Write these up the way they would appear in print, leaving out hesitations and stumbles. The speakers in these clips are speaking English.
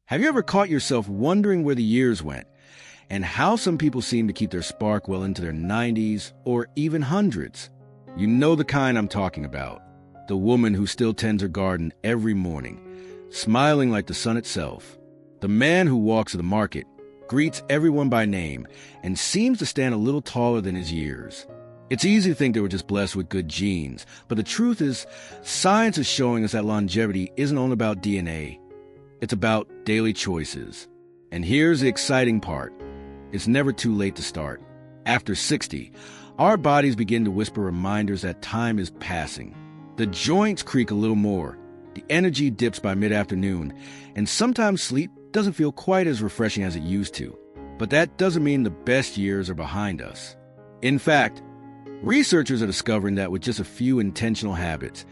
Have you ever caught yourself wondering where the years went and how some people seem to keep their spark well into their 90s or even hundreds? You know the kind I'm talking about. The woman who still tends her garden every morning, smiling like the sun itself. The man who walks to the market, greets everyone by name, and seems to stand a little taller than his years. It's easy to think they were just blessed with good genes, but the truth is, science is showing us that longevity isn't only about DNA. It's about daily choices. And here's the exciting part. It's never too late to start. After 60, our bodies begin to whisper reminders that time is passing. The joints creak a little more, the energy dips by mid-afternoon, and sometimes sleep doesn't feel quite as refreshing as it used to. But that doesn't mean the best years are behind us. In fact, researchers are discovering that with just a few intentional habits,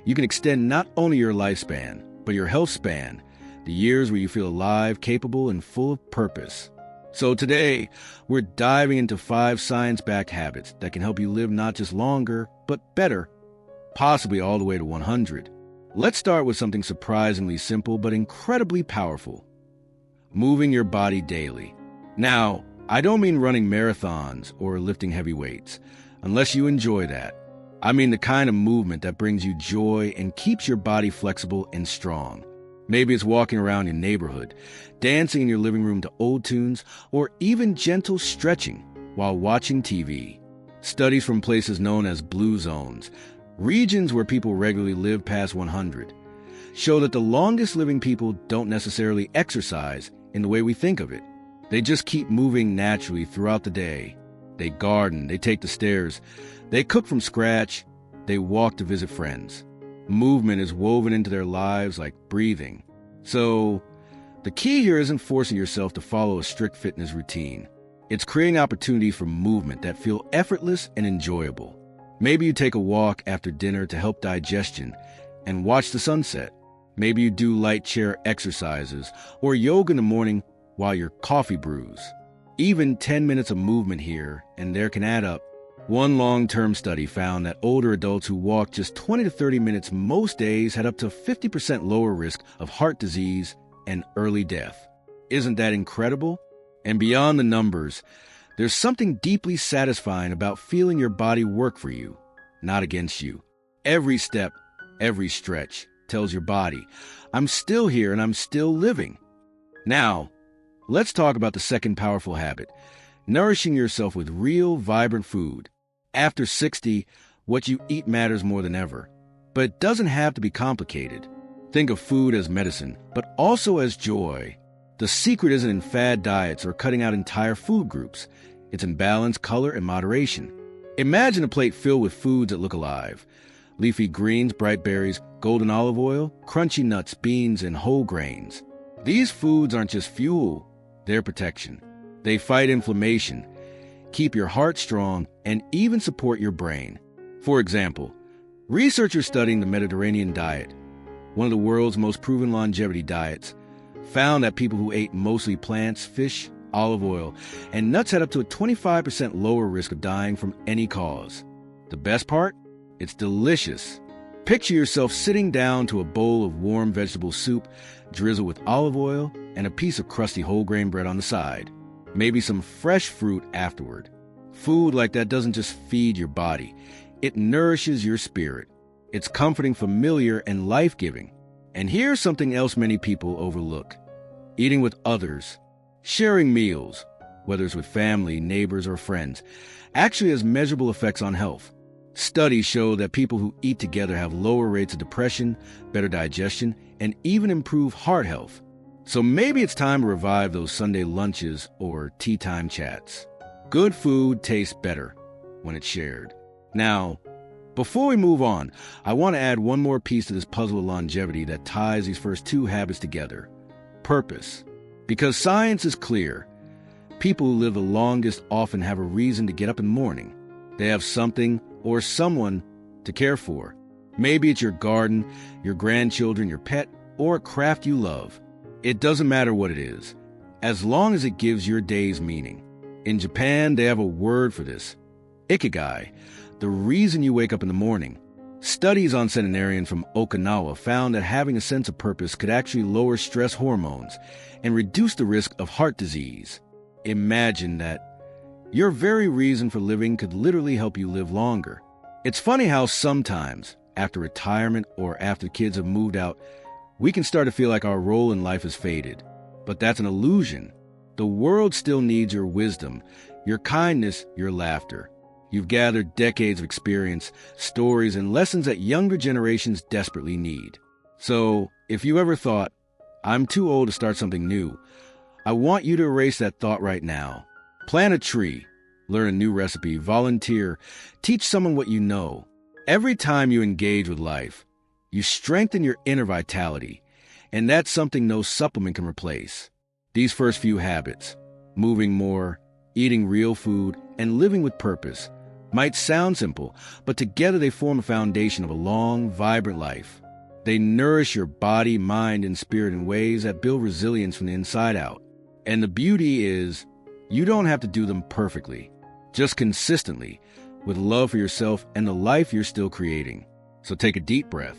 you can extend not only your lifespan, but your health span, the years where you feel alive, capable, and full of purpose. So today, we're diving into 5 science-backed habits that can help you live not just longer, but better, possibly all the way to 100. Let's start with something surprisingly simple but incredibly powerful. Moving your body daily. Now, I don't mean running marathons or lifting heavy weights, unless you enjoy that. I mean the kind of movement that brings you joy and keeps your body flexible and strong. Maybe it's walking around your neighborhood, dancing in your living room to old tunes, or even gentle stretching while watching TV. Studies from places known as blue zones, regions where people regularly live past 100, show that the longest living people don't necessarily exercise in the way we think of it. They just keep moving naturally throughout the day. They garden, they take the stairs, they cook from scratch, they walk to visit friends. Movement is woven into their lives like breathing. So, the key here isn't forcing yourself to follow a strict fitness routine. It's creating opportunities for movement that feel effortless and enjoyable. Maybe you take a walk after dinner to help digestion and watch the sunset. Maybe you do light chair exercises or yoga in the morning while your coffee brews. Even 10 minutes of movement here and there can add up. One long-term study found that older adults who walked just 20 to 30 minutes most days had up to 50% lower risk of heart disease and early death. Isn't that incredible? And beyond the numbers, there's something deeply satisfying about feeling your body work for you, not against you. Every step, every stretch tells your body, I'm still here and I'm still living. Now, let's talk about the second powerful habit, nourishing yourself with real, vibrant food. After 60, what you eat matters more than ever. But it doesn't have to be complicated. Think of food as medicine, but also as joy. The secret isn't in fad diets or cutting out entire food groups. It's in balance, color, and moderation. Imagine a plate filled with foods that look alive. Leafy greens, bright berries, golden olive oil, crunchy nuts, beans, and whole grains. These foods aren't just fuel, they're protection. They fight inflammation, keep your heart strong, and even support your brain. For example, researchers studying the Mediterranean diet, one of the world's most proven longevity diets, found that people who ate mostly plants, fish, olive oil, and nuts had up to a 25% lower risk of dying from any cause. The best part? It's delicious. Picture yourself sitting down to a bowl of warm vegetable soup, drizzled with olive oil, and a piece of crusty whole grain bread on the side. Maybe some fresh fruit afterward. Food like that doesn't just feed your body. It nourishes your spirit. It's comforting, familiar, and life-giving. And here's something else many people overlook. Eating with others, sharing meals, whether it's with family, neighbors, or friends, actually has measurable effects on health. Studies show that people who eat together have lower rates of depression, better digestion, and even improved heart health. So maybe it's time to revive those Sunday lunches or tea time chats. Good food tastes better when it's shared. Now, before we move on, I want to add one more piece to this puzzle of longevity that ties these first 2 habits together. Purpose. Because science is clear. People who live the longest often have a reason to get up in the morning. They have something or someone to care for. Maybe it's your garden, your grandchildren, your pet, or a craft you love. It doesn't matter what it is, as long as it gives your days meaning. In Japan, they have a word for this. Ikigai, the reason you wake up in the morning. Studies on centenarians from Okinawa found that having a sense of purpose could actually lower stress hormones and reduce the risk of heart disease. Imagine that your very reason for living could literally help you live longer. It's funny how sometimes, after retirement or after kids have moved out, we can start to feel like our role in life has faded. But that's an illusion. The world still needs your wisdom, your kindness, your laughter. You've gathered decades of experience, stories, and lessons that younger generations desperately need. So, if you ever thought, I'm too old to start something new, I want you to erase that thought right now. Plant a tree, learn a new recipe, volunteer, teach someone what you know. Every time you engage with life, you strengthen your inner vitality, and that's something no supplement can replace. These first few habits, moving more, eating real food, and living with purpose, might sound simple, but together they form a foundation of a long, vibrant life. They nourish your body, mind, and spirit in ways that build resilience from the inside out. And the beauty is, you don't have to do them perfectly, just consistently, with love for yourself and the life you're still creating. So take a deep breath.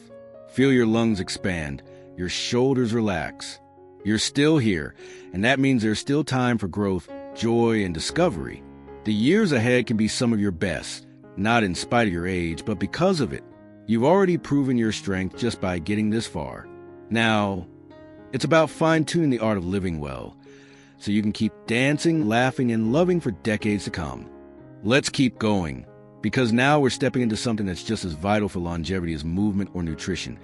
Feel your lungs expand, your shoulders relax. You're still here, and that means there's still time for growth, joy, and discovery. The years ahead can be some of your best, not in spite of your age, but because of it. You've already proven your strength just by getting this far. Now, it's about fine-tuning the art of living well, so you can keep dancing, laughing, and loving for decades to come. Let's keep going, because now we're stepping into something that's just as vital for longevity as movement or nutrition,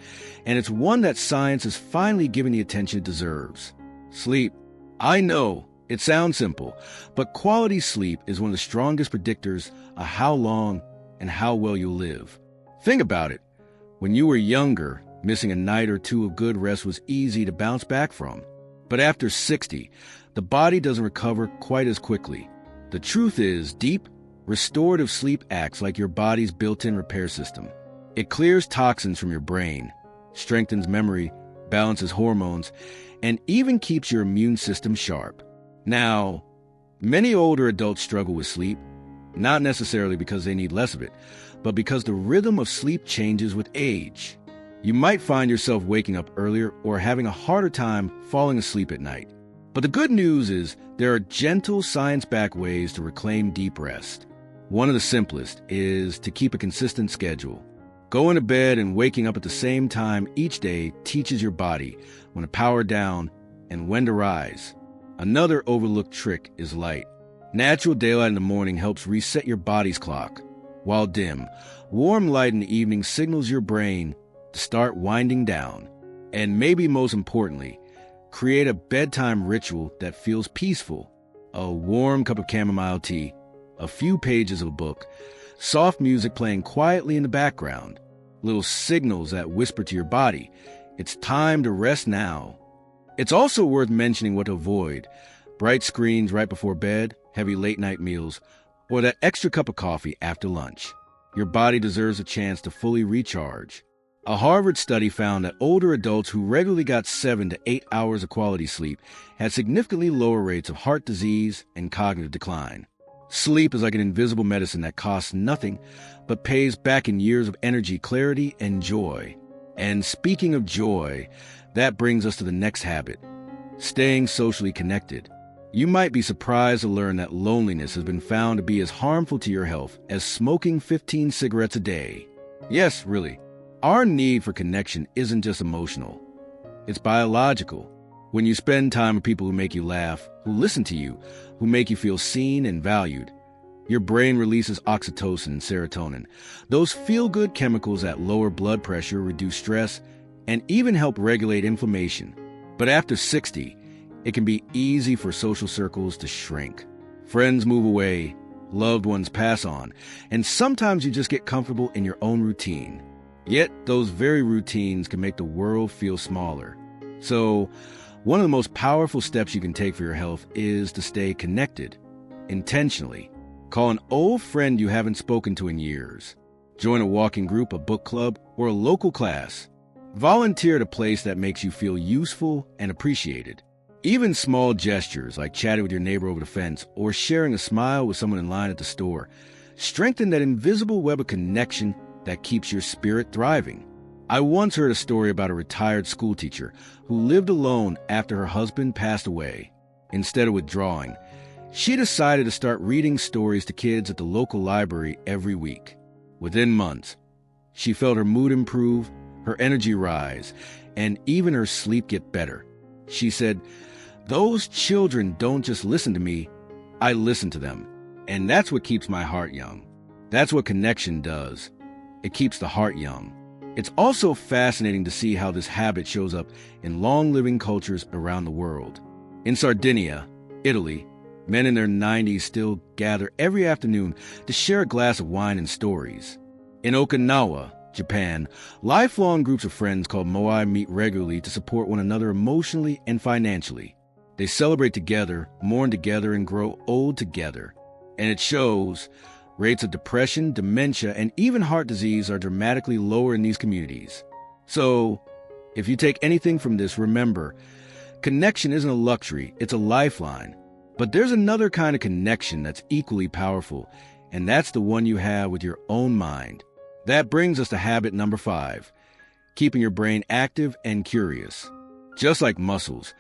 and it's one that science is finally giving the attention it deserves. Sleep. I know, it sounds simple, but quality sleep is one of the strongest predictors of how long and how well you'll live. Think about it. When you were younger, missing a night or two of good rest was easy to bounce back from. But after 60, the body doesn't recover quite as quickly. The truth is, deep, restorative sleep acts like your body's built-in repair system. It clears toxins from your brain, strengthens memory, balances hormones, and even keeps your immune system sharp. Now, many older adults struggle with sleep, not necessarily because they need less of it, but because the rhythm of sleep changes with age. You might find yourself waking up earlier or having a harder time falling asleep at night. But the good news is there are gentle, science-backed ways to reclaim deep rest. One of the simplest is to keep a consistent schedule. Going to bed and waking up at the same time each day teaches your body when to power down and when to rise. Another overlooked trick is light. Natural daylight in the morning helps reset your body's clock. While dim, warm light in the evening signals your brain to start winding down. And maybe most importantly, create a bedtime ritual that feels peaceful. A warm cup of chamomile tea, a few pages of a book, soft music playing quietly in the background, little signals that whisper to your body, it's time to rest now. It's also worth mentioning what to avoid: bright screens right before bed, heavy late-night meals, or that extra cup of coffee after lunch. Your body deserves a chance to fully recharge. A Harvard study found that older adults who regularly got 7 to 8 hours of quality sleep had significantly lower rates of heart disease and cognitive decline. Sleep is like an invisible medicine that costs nothing, but pays back in years of energy, clarity, and joy. And speaking of joy, that brings us to the next habit: staying socially connected. You might be surprised to learn that loneliness has been found to be as harmful to your health as smoking 15 cigarettes a day. Yes, really. Our need for connection isn't just emotional. It's biological. When you spend time with people who make you laugh, who listen to you, who make you feel seen and valued, your brain releases oxytocin and serotonin, those feel-good chemicals that lower blood pressure, reduce stress, and even help regulate inflammation. But after 60, it can be easy for social circles to shrink. Friends move away, loved ones pass on, and sometimes you just get comfortable in your own routine. Yet, those very routines can make the world feel smaller. So, one of the most powerful steps you can take for your health is to stay connected, intentionally. Call an old friend you haven't spoken to in years. Join a walking group, a book club, or a local class. Volunteer at a place that makes you feel useful and appreciated. Even small gestures like chatting with your neighbor over the fence or sharing a smile with someone in line at the store strengthen that invisible web of connection that keeps your spirit thriving. I once heard a story about a retired schoolteacher who lived alone after her husband passed away. Instead of withdrawing, she decided to start reading stories to kids at the local library every week. Within months, she felt her mood improve, her energy rise, and even her sleep get better. She said, "Those children don't just listen to me, I listen to them. And that's what keeps my heart young." That's what connection does. It keeps the heart young. It's also fascinating to see how this habit shows up in long-living cultures around the world. In Sardinia, Italy, men in their 90s still gather every afternoon to share a glass of wine and stories. In Okinawa, Japan, lifelong groups of friends called moai meet regularly to support one another emotionally and financially. They celebrate together, mourn together, and grow old together. And it shows. Rates of depression, dementia, and even heart disease are dramatically lower in these communities. So, if you take anything from this, remember, connection isn't a luxury, it's a lifeline. But there's another kind of connection that's equally powerful, and that's the one you have with your own mind. That brings us to habit number 5, keeping your brain active and curious. Just like muscles,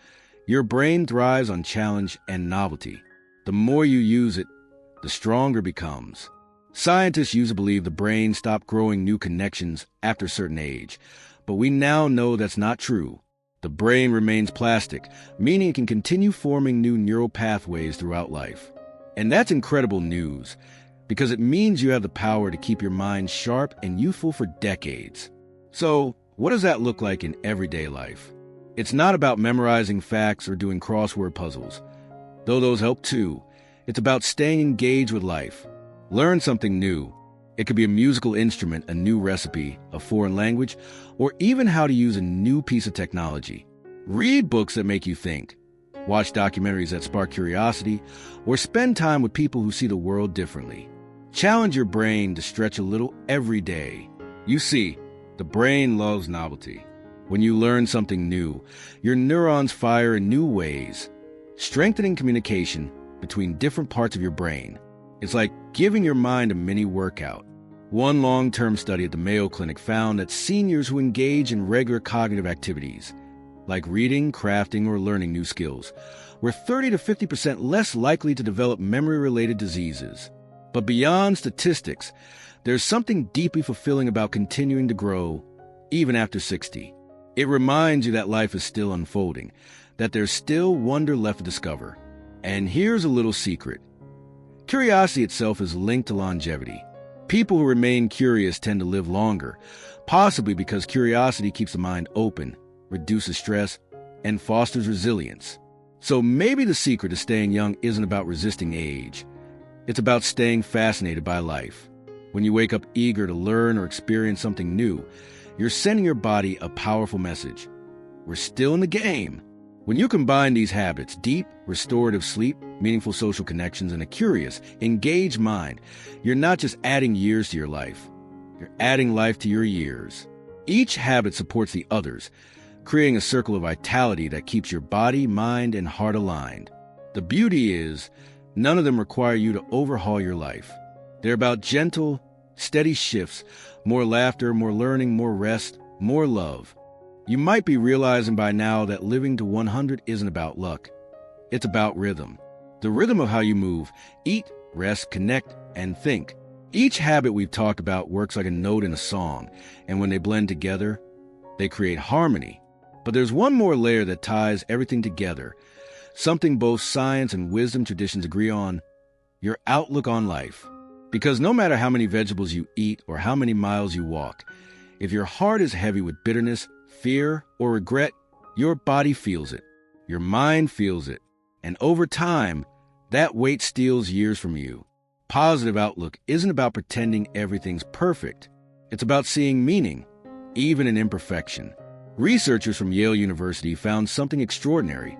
your brain thrives on challenge and novelty. The more you use it, the stronger it becomes. Scientists used to believe the brain stopped growing new connections after a certain age, but we now know that's not true. The brain remains plastic, meaning it can continue forming new neural pathways throughout life. And that's incredible news, because it means you have the power to keep your mind sharp and youthful for decades. So, what does that look like in everyday life? It's not about memorizing facts or doing crossword puzzles, though those help too. It's about staying engaged with life. Learn something new. It could be a musical instrument, a new recipe, a foreign language, or even how to use a new piece of technology. Read books that make you think. Watch documentaries that spark curiosity, or spend time with people who see the world differently. Challenge your brain to stretch a little every day. You see, the brain loves novelty. When you learn something new, your neurons fire in new ways, strengthening communication between different parts of your brain. It's like giving your mind a mini workout. One long-term study at the Mayo Clinic found that seniors who engage in regular cognitive activities, like reading, crafting, or learning new skills, were 30 to 50% less likely to develop memory-related diseases. But beyond statistics, there's something deeply fulfilling about continuing to grow, even after 60. It reminds you that life is still unfolding, that there's still wonder left to discover. And here's a little secret. Curiosity itself is linked to longevity. People who remain curious tend to live longer, possibly because curiosity keeps the mind open, reduces stress, and fosters resilience. So maybe the secret to staying young isn't about resisting age. It's about staying fascinated by life. When you wake up eager to learn or experience something new, you're sending your body a powerful message. We're still in the game. When you combine these habits, deep, restorative sleep, meaningful social connections, and a curious, engaged mind, you're not just adding years to your life. You're adding life to your years. Each habit supports the others, creating a circle of vitality that keeps your body, mind, and heart aligned. The beauty is, none of them require you to overhaul your life. They're about gentle, steady shifts, more laughter, more learning, more rest, more love. You might be realizing by now that living to 100 isn't about luck. It's about rhythm. The rhythm of how you move, eat, rest, connect, and think. Each habit we've talked about works like a note in a song, and when they blend together, they create harmony. But there's one more layer that ties everything together, something both science and wisdom traditions agree on: your outlook on life. Because no matter how many vegetables you eat or how many miles you walk, if your heart is heavy with bitterness, fear, or regret, your body feels it. Your mind feels it. And over time, that weight steals years from you. Positive outlook isn't about pretending everything's perfect. It's about seeing meaning, even in imperfection. Researchers from Yale University found something extraordinary.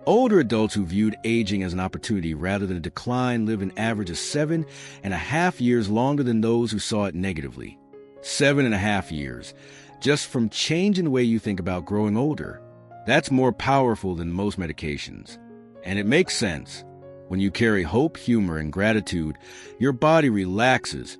Older adults who viewed aging as an opportunity rather than a decline live an average of 7.5 years longer than those who saw it negatively. 7.5 years, just from changing the way you think about growing older. That's more powerful than most medications. And it makes sense. When you carry hope, humor, and gratitude, your body relaxes.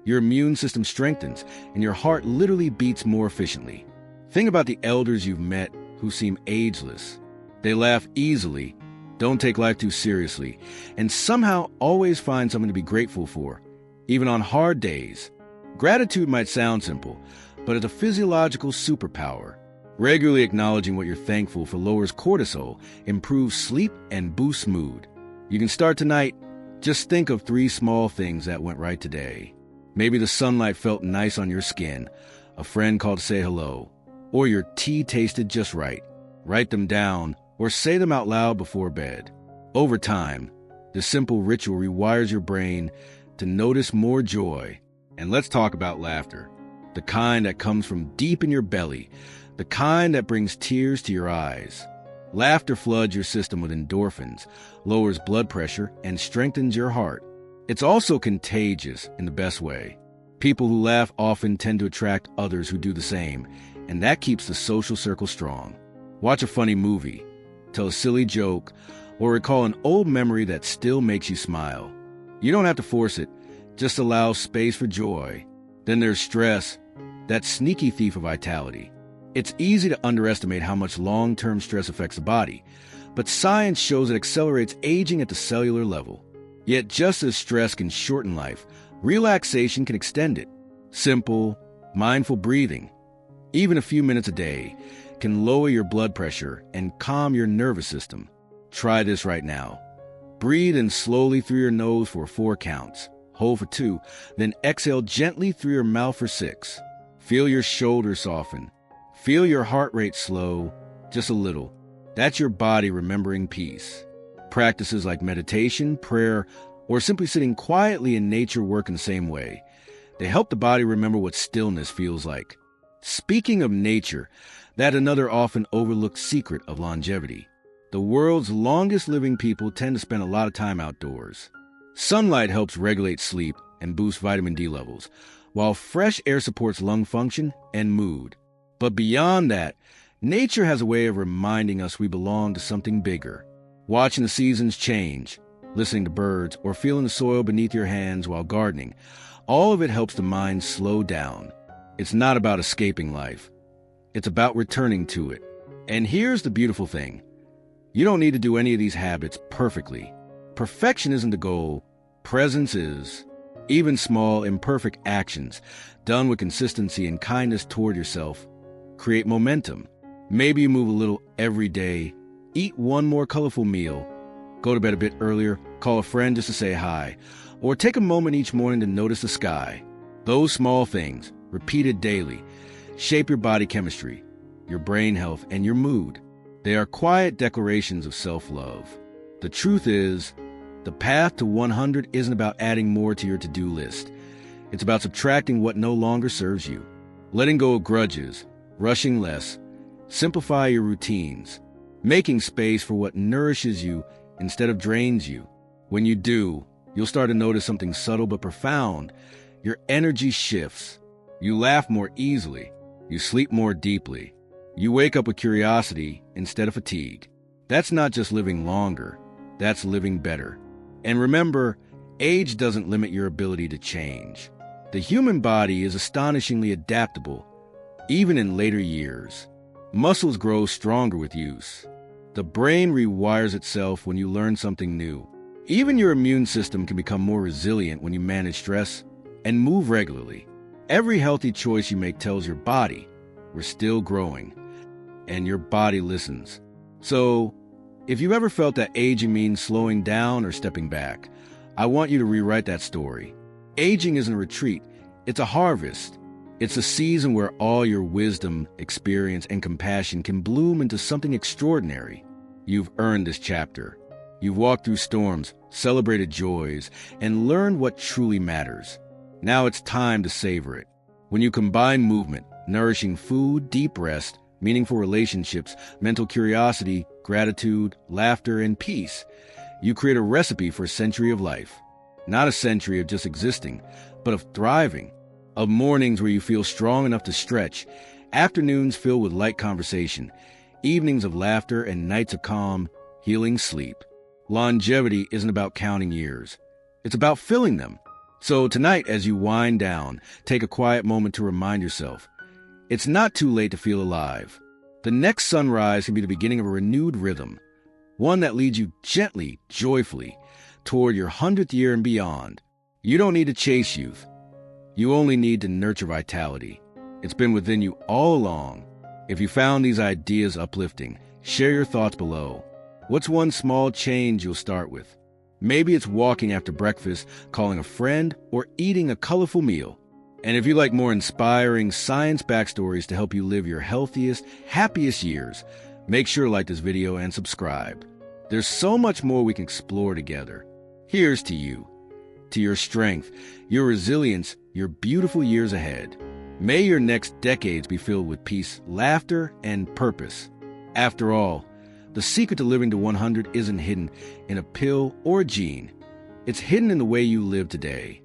Your immune system strengthens, and your heart literally beats more efficiently. Think about the elders you've met who seem ageless. They laugh easily, don't take life too seriously, and somehow always find something to be grateful for, even on hard days. Gratitude might sound simple, but it's a physiological superpower. Regularly acknowledging what you're thankful for lowers cortisol, improves sleep, and boosts mood. You can start tonight. Just think of 3 small things that went right today. Maybe the sunlight felt nice on your skin, a friend called to say hello, or your tea tasted just right. Write them down or say them out loud before bed. Over time, this simple ritual rewires your brain to notice more joy. And let's talk about laughter. The kind that comes from deep in your belly, the kind that brings tears to your eyes. Laughter floods your system with endorphins, lowers blood pressure, and strengthens your heart. It's also contagious in the best way. People who laugh often tend to attract others who do the same, and that keeps the social circle strong. Watch a funny movie, tell a silly joke, or recall an old memory that still makes you smile. You don't have to force it, just allow space for joy. Then there's stress, that sneaky thief of vitality. It's easy to underestimate how much long-term stress affects the body, but science shows it accelerates aging at the cellular level. Yet just as stress can shorten life, relaxation can extend it. Simple, mindful breathing, even a few minutes a day, can lower your blood pressure and calm your nervous system. Try this right now. Breathe in slowly through your nose for 4 counts. Hold for 2, then exhale gently through your mouth for 6. Feel your shoulders soften. Feel your heart rate slow, just a little. That's your body remembering peace. Practices like meditation, prayer, or simply sitting quietly in nature work in the same way. They help the body remember what stillness feels like. Speaking of nature, that's another often overlooked secret of longevity. The world's longest living people tend to spend a lot of time outdoors. Sunlight helps regulate sleep and boost vitamin D levels, while fresh air supports lung function and mood. But beyond that, nature has a way of reminding us we belong to something bigger. Watching the seasons change, listening to birds, or feeling the soil beneath your hands while gardening, all of it helps the mind slow down. It's not about escaping life. It's about returning to it. And here's the beautiful thing. You don't need to do any of these habits perfectly. Perfection isn't the goal. Presence is. Even small, imperfect actions, done with consistency and kindness toward yourself, create momentum. Maybe you move a little every day, eat one more colorful meal, go to bed a bit earlier, call a friend just to say hi, or take a moment each morning to notice the sky. Those small things, repeated daily, shape your body chemistry, your brain health, and your mood. They are quiet declarations of self-love. The truth is, the path to 100 isn't about adding more to your to-do list. It's about subtracting what no longer serves you, letting go of grudges, rushing less, simplify your routines, making space for what nourishes you instead of drains you. When you do, you'll start to notice something subtle but profound. Your energy shifts. You laugh more easily. You sleep more deeply. You wake up with curiosity instead of fatigue. That's not just living longer. That's living better. And remember, age doesn't limit your ability to change. The human body is astonishingly adaptable, even in later years. Muscles grow stronger with use. The brain rewires itself when you learn something new. Even your immune system can become more resilient when you manage stress and move regularly. Every healthy choice you make tells your body, we're still growing. And your body listens. So, if you've ever felt that aging means slowing down or stepping back, I want you to rewrite that story. Aging isn't a retreat, it's a harvest. It's a season where all your wisdom, experience, and compassion can bloom into something extraordinary. You've earned this chapter. You've walked through storms, celebrated joys, and learned what truly matters. Now it's time to savor it. When you combine movement, nourishing food, deep rest, meaningful relationships, mental curiosity, gratitude, laughter, and peace, you create a recipe for a century of life. Not a century of just existing, but of thriving. Of mornings where you feel strong enough to stretch, afternoons filled with light conversation, evenings of laughter, and nights of calm, healing sleep. Longevity isn't about counting years. It's about filling them. So tonight, as you wind down, take a quiet moment to remind yourself, it's not too late to feel alive. The next sunrise can be the beginning of a renewed rhythm, one that leads you gently, joyfully, toward your 100th year and beyond. You don't need to chase youth. You only need to nurture vitality. It's been within you all along. If you found these ideas uplifting, share your thoughts below. What's one small change you'll start with? Maybe it's walking after breakfast, calling a friend, or eating a colorful meal. And if you like more inspiring science backstories to help you live your healthiest, happiest years, make sure to like this video and subscribe. There's so much more we can explore together. Here's to you, to your strength, your resilience, your beautiful years ahead. May your next decades be filled with peace, laughter, and purpose. After all, the secret to living to 100 isn't hidden in a pill or a gene. It's hidden in the way you live today.